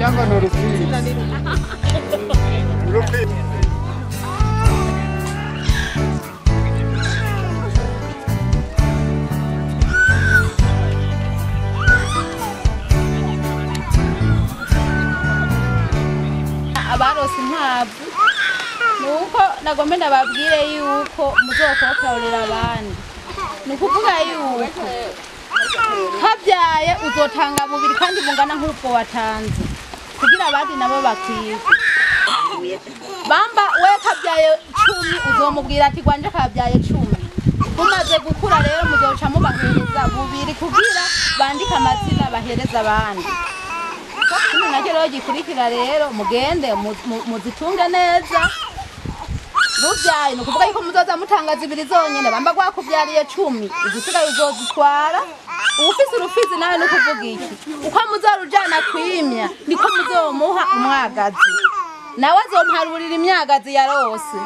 Nyanga no rufi. Abarose inkwavu nuko nagombe ndababwire yuko muzokororera abandi nukuvuga yuko kabyaye uzotanga bubiri kandi bungana nk'ubwo watanze kugira abandi nabo bakwiye bamba we kabyaye 10 uzomubwira ati gwanje kabyaye 10 bumaze gukura rero muzoca mubahereza bubiri kugira bandika amazina bahereza abandi Kino nakero gikurikira rero mugende muzitunge neza Buvyaye nukuvuga yuko muzoza mutangaza ibiri zonyene bamba gwakuvyariye 10 izisigaye uzozitwara ufise urufizi nawe nukuvuga iki uko muzarujana kwimya niko muzomuha umwagazi nawe azomparurira imyagazi yarose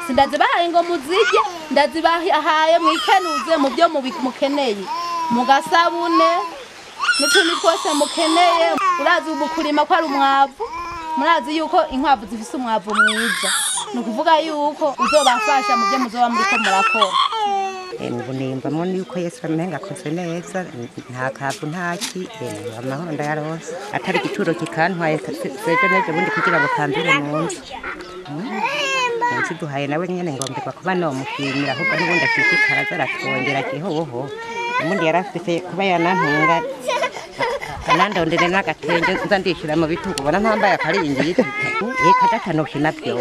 sindazibahaye ngo muzirye ndazibahaye mwikenuze mu byo mukeneye mugasabune n'utundi twose mukeneye urazi ubukurima ko ari umwavu murazi yuko inkwavu zifise umwavu mwiza nukuvuga yuko uzobafasha mu byo muzoba muri ko murakora Mbunimba moni yuko Yesu amenga akoze neza nta kavu ntaki amahoro ndayaronse atari igituro kikantwaye seje neje bundi kugira ngo kambire munsi duhaye nawe nyene ngombekwa kuba no mukimira ahubwo n'ubundi ashishikara zaratwongera gihoho ubundi yarafite kuba yanantunga anandondere n'agatenge nza ndishira mu bitugu bona ntambaye akaringi kadatanokye nabyo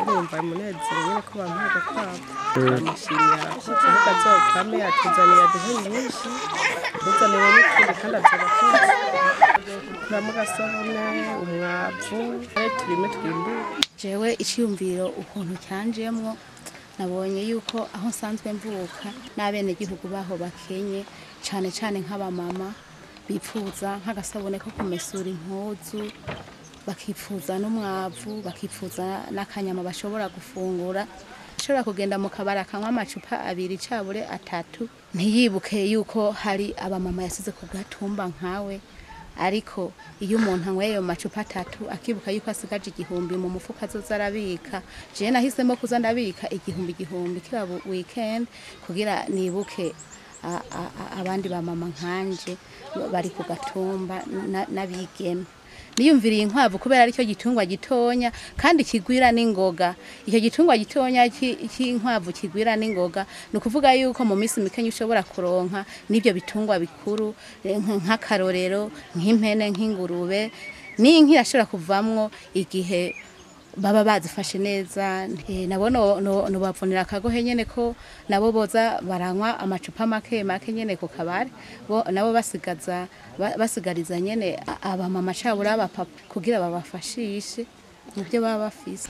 urumva munezero nyene ko bampaga kwabo amashimira kuko azokame atuzaniye aduhe nyinshi duzanira n'ikindi kandi azobakora namugasabune umwavu turime twimbu jewe iciyumviro ukuntu cyanjemwo nabonye yuko aho nsanzwe mvuka n'abene gihugu baho bakenye cyane nk'abamama bipfuza nk'agasabune ko kumesura impuzu bakipfuza n'umwavu bakipfuza n'akanyama bashobora gufungura ashobora kugenda mu kabara kanywa amacupa 2 cabure 3 ntiyibuke yuko hari abamama yasize ku gatumba nkawe ariko iyo umuntu anyweye macupa 3 akibuka yuko asigaje 1000 mu mufuka azoza arabika je nahisemo kuza ndabika 1000 kira weekend kugira nibuke abandi ba mama nkanje bari ku gatumba nabigeme niyumviriye inkwavu kubera ari cyo gitungwa gitonya kandi kigwira n'ingoga icyo gitungwa gitonya cy'inkwavu kigwira n'ingoga nukuvuga yuko mu minsi mikenya ushobora kuronka nibyo bitungwa bikuru nk'akarorero nk'impene nk'ingurube n'inki yashobora kuvamwo igihe baba bazifashe neza nabo no bavunira akagohe nyene ko nabo boza baranywa amacupa make nyene ku kabare bo nabo basigariza nyene abamama cabura abapapa kugira babafashishe mu byo baba bafise